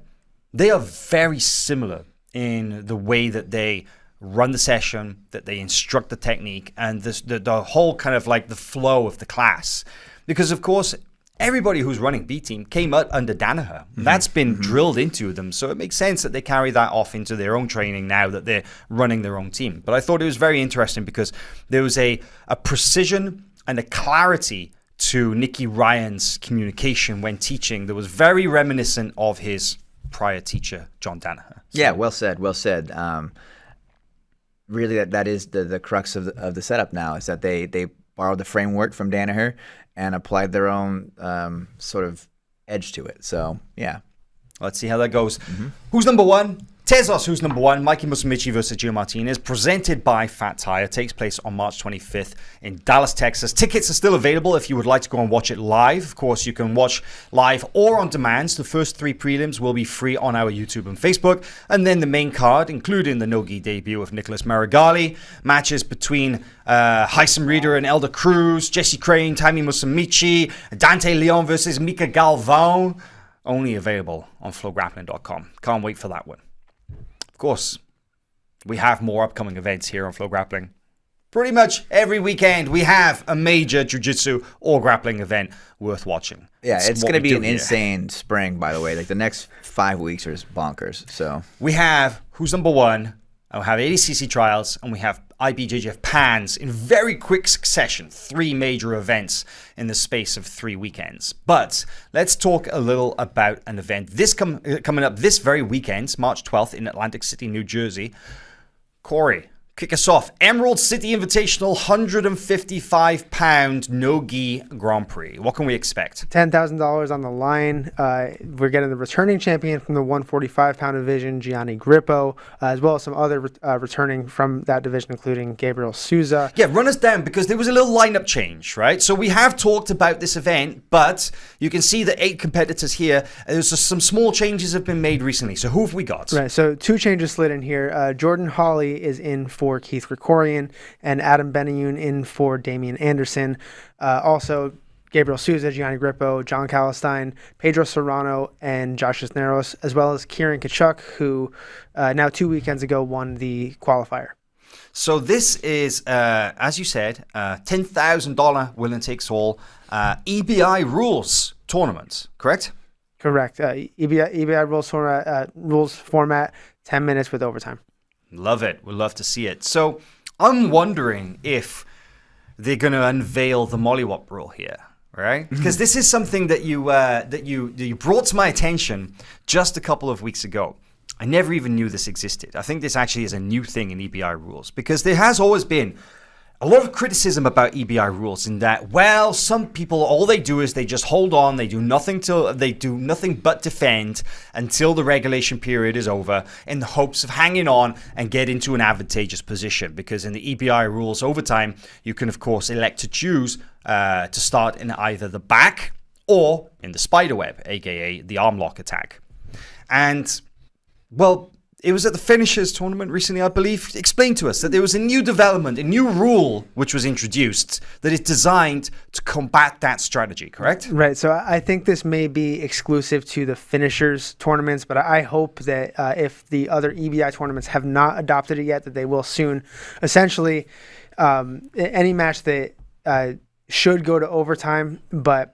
they are very similar in the way that they run the session, that they instruct the technique, and the whole kind of like the flow of the class. Because, of course, everybody who's running B Team came up under Danaher. That's been drilled into them. So it makes sense that they carry that off into their own training now that they're running their own team. But I thought it was very interesting because there was a precision and a clarity to Nicky Ryan's communication when teaching that was very reminiscent of his prior teacher, John Danaher. So, yeah, well said, well said. Really, that is the crux of the setup now, is that they borrowed the framework from Danaher and applied their own sort of edge to it. So, yeah. Let's see how that goes. Who's number one? Tezos, who's number one, Mikey Musumeci versus Gio Martinez, presented by Fat Tire, takes place on March 25th in Dallas, Texas. Tickets are still available if you would like to go and watch it live. Of course, you can watch live or on demand. The first 3 prelims will be free on our YouTube and Facebook. And then the main card, including the no-gi debut of Nicholas Meregali, matches between Heisem Reader and Elder Cruz, Jesse Crane, Tammy Musumeci, Dante Leon versus Mika Galvão. Only available on FloGrappling.com. Can't wait for that one. Of course, we have more upcoming events here on FloGrappling. Pretty much every weekend we have a major jiu-jitsu or grappling event worth watching. Yeah, it's going to be an insane spring, by the way. Like the next 5 weeks are just bonkers. So we have Who's Number One, we have ADCC trials, and we have IBJJF Pans in very quick succession. 3 major events in the space of 3 weekends. But let's talk a little about an event coming up this very weekend, March 12th in Atlantic City, New Jersey. Corey, kick us off. Emerald City Invitational 155-pound no-gi Grand Prix. What can we expect? $10,000 on the line. We're getting the returning champion from the 145-pound division, Gianni Grippo, as well as some other returning from that division, including Gabriel Souza. Yeah, run us down, because there was a little lineup change, right? So we have talked about this event, but you can see the 8 competitors here. There's just some small changes have been made recently. So who have we got? Right, so 2 changes slid in here. Jordan Hawley is in for Keith Krikorian, and Adam Benayoun in for Damian Anderson. Also, Gabriel Souza, Gianni Grippo, John Calistine, Pedro Serrano, and Josh Cisneros, as well as Kieran Kachuk, who now 2 weekends ago won the qualifier. So this is, as you said, $10,000 winner takes all EBI rules tournament, correct? Correct. EBI rules format, 10 minutes with overtime. Love it. We'd love to see it. So I'm wondering if they're going to unveil the mollywop rule here, right? Because this is something that you brought to my attention just a couple of weeks ago. I never even knew this existed. I think this actually is a new thing in EBI rules, because there has always been a lot of criticism about EBI rules in that, well, some people, all they do is they just hold on, they do nothing but defend until the regulation period is over, in the hopes of hanging on and get into an advantageous position. Because in the EBI rules overtime, you can of course elect to choose to start in either the back or in the spiderweb, aka the arm lock attack. And well, it was at the Finishers tournament recently, I believe, explained to us that there was a new development, a new rule which was introduced that is designed to combat that strategy, correct? Right. So I think this may be exclusive to the Finishers tournaments, but I hope that if the other EBI tournaments have not adopted it yet, that they will soon. Essentially, any match that should go to overtime, but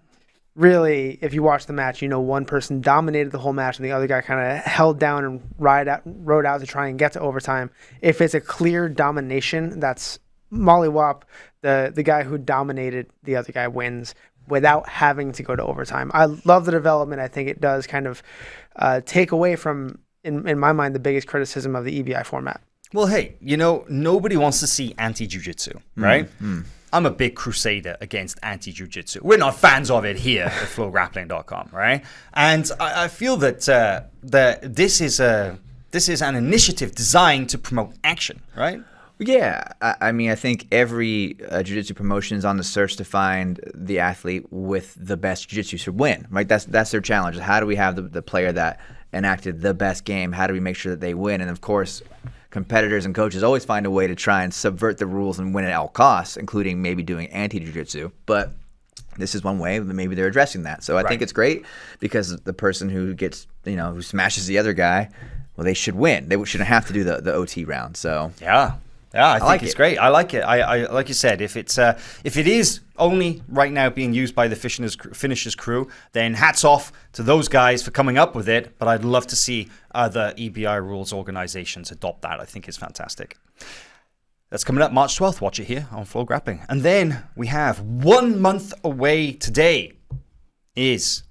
really, if you watch the match, you know one person dominated the whole match and the other guy kind of held down and rode out to try and get to overtime. If it's a clear domination, that's mollywop. The guy who dominated the other guy wins without having to go to overtime. I love the development. I think it does kind of take away from, in my mind, the biggest criticism of the EBI format. Well, hey, nobody wants to see anti-jiu-jitsu, right? I'm a big crusader against anti-jiu-jitsu. We're not fans of it here at FloGrappling.com, right? And I feel that this is an initiative designed to promote action, right? Yeah, I mean, I think every jiu-jitsu promotion is on the search to find the athlete with the best jiu-jitsu should win, right? That's their challenge. How do we have the player that enacted the best game? How do we make sure that they win? And of course, competitors and coaches always find a way to try and subvert the rules and win at all costs, including maybe doing anti-jiu-jitsu. But this is one way that maybe they're addressing that. So I think it's great, because the person who gets, who smashes the other guy, well, they should win. They shouldn't have to do the OT round. So yeah, I think it's great. I like it. I like you said, if it is only right now being used by the Finishers crew, then hats off to those guys for coming up with it. But I'd love to see other EBI rules organizations adopt that. I think it's fantastic. That's coming up March 12th. Watch it here on FloGrappling. And then we have 1 month away today is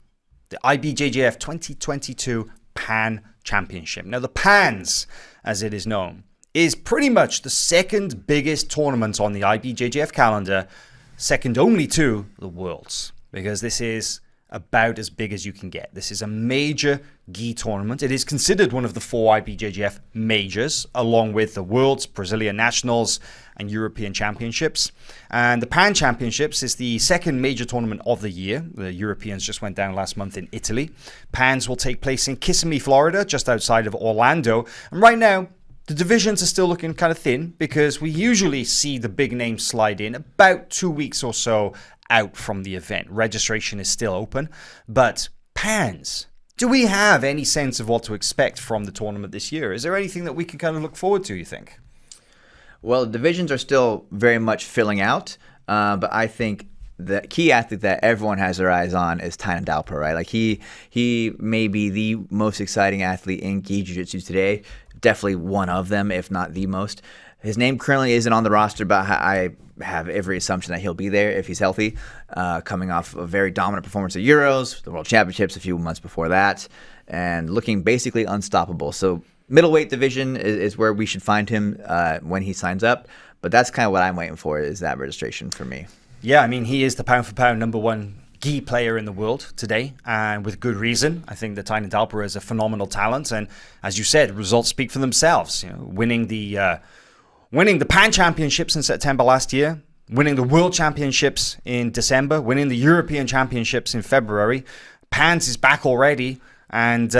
the IBJJF 2022 Pan Championship. Now, the Pans, as it is known, is pretty much the second biggest tournament on the IBJJF calendar, second only to the Worlds, because this is about as big as you can get. This is a major gi tournament. It is considered one of the 4 IBJJF majors, along with the Worlds, Brazilian Nationals, and European Championships. And the Pan Championships is the second major tournament of the year. The Europeans just went down last month in Italy. Pans will take place in Kissimmee, Florida, just outside of Orlando. And right now, the divisions are still looking kind of thin because we usually see the big names slide in about 2 weeks or so out from the event. Registration is still open, but Pans, do we have any sense of what to expect from the tournament this year? Is there anything that we can kind of look forward to, you think? Well, the divisions are still very much filling out, but I think the key athlete that everyone has their eyes on is Tynan Dalper, right? Like he may be the most exciting athlete in gi jiu-jitsu today. Definitely one of them, if not the most. His name currently isn't on the roster, but I have every assumption that he'll be there if he's healthy, coming off a very dominant performance at Euros, the World Championships a few months before that, and looking basically unstoppable. So middleweight division is where we should find him when he signs up, but that's kind of what I'm waiting for, is that registration for me. Yeah, I mean, he is the pound-for-pound #1 gi player in the world today, and with good reason. I think that Tynan Dalper is a phenomenal talent, and as you said, results speak for themselves. You know, winning the Pan Championships in September last year, winning the World Championships in December, winning the European Championships in February. Pans is back already, and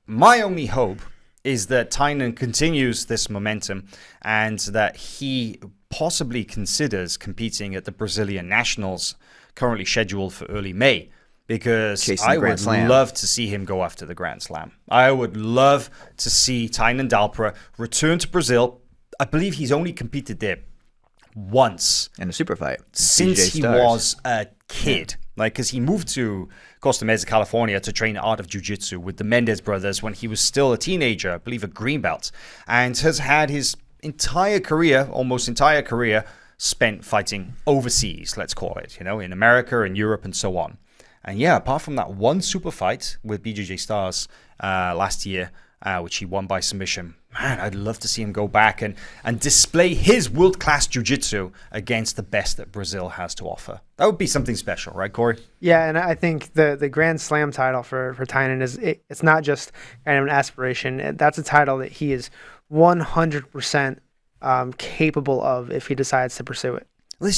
my only hope is that Tynan continues this momentum and that he possibly considers competing at the Brazilian Nationals, currently scheduled for early May, because I would love to see him go after the Grand Slam. I would love to see Tynan Dalper return to Brazil. I believe he's only competed there once in a super fight since he was a kid. Like, because he moved to Costa Mesa, California to train art of jiu-jitsu with the Mendez brothers when he was still a teenager, I believe a green belt, and has had his almost entire career spent fighting overseas, let's call it, in America and Europe and so on. And yeah, apart from that one super fight with BJJ Stars last year, which he won by submission, man, I'd love to see him go back and display his world-class jiu-jitsu against the best that Brazil has to offer. That would be something special, right, Corey? Yeah, and I think the Grand Slam title for Tynan it's not just kind of an aspiration. That's a title that he is 100% capable of if he decides to pursue it. Well,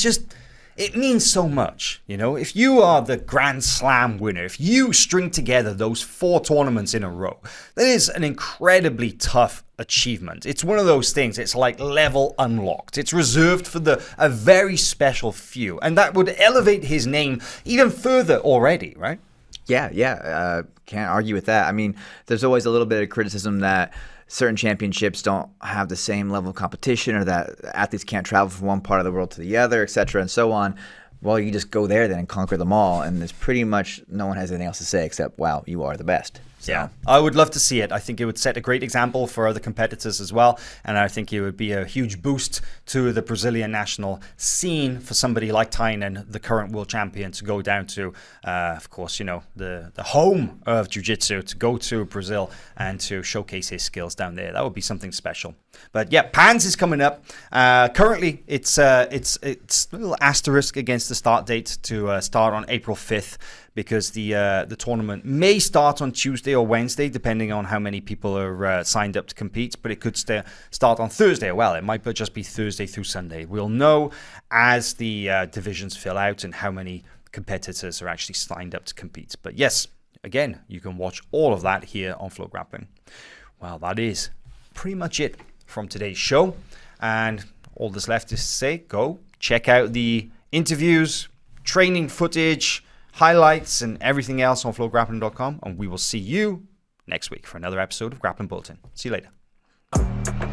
it means so much, If you are the Grand Slam winner, if you string together those 4 tournaments in a row, that is an incredibly tough achievement. It's one of those things, it's like level unlocked. It's reserved for a very special few, and that would elevate his name even further already, right? Yeah, can't argue with that. I mean, there's always a little bit of criticism that certain championships don't have the same level of competition, or that athletes can't travel from one part of the world to the other, etc., and so on. Well, you just go there then and conquer them all, and there's pretty much no one has anything else to say except, wow, you are the best. So. Yeah, I would love to see it. I think it would set a great example for other competitors as well, and I think it would be a huge boost to the Brazilian national scene for somebody like Tynan, the current world champion, to go down to, of course, the home of jiu-jitsu, to go to Brazil and to showcase his skills down there. That would be something special. But yeah, Pans is coming up. Currently, it's a little asterisk against the start date to start on April 5th. Because the tournament may start on Tuesday or Wednesday, depending on how many people are signed up to compete. But it could start on Thursday. Well, it might just be Thursday through Sunday. We'll know as the divisions fill out and how many competitors are actually signed up to compete. But yes, again, you can watch all of that here on FloGrappling. Well, that is pretty much it from today's show. And all that's left is to say, go check out the interviews, training footage, highlights, and everything else on FloGrappling.com, and we will see you next week for another episode of Grappling Bulletin. See you later.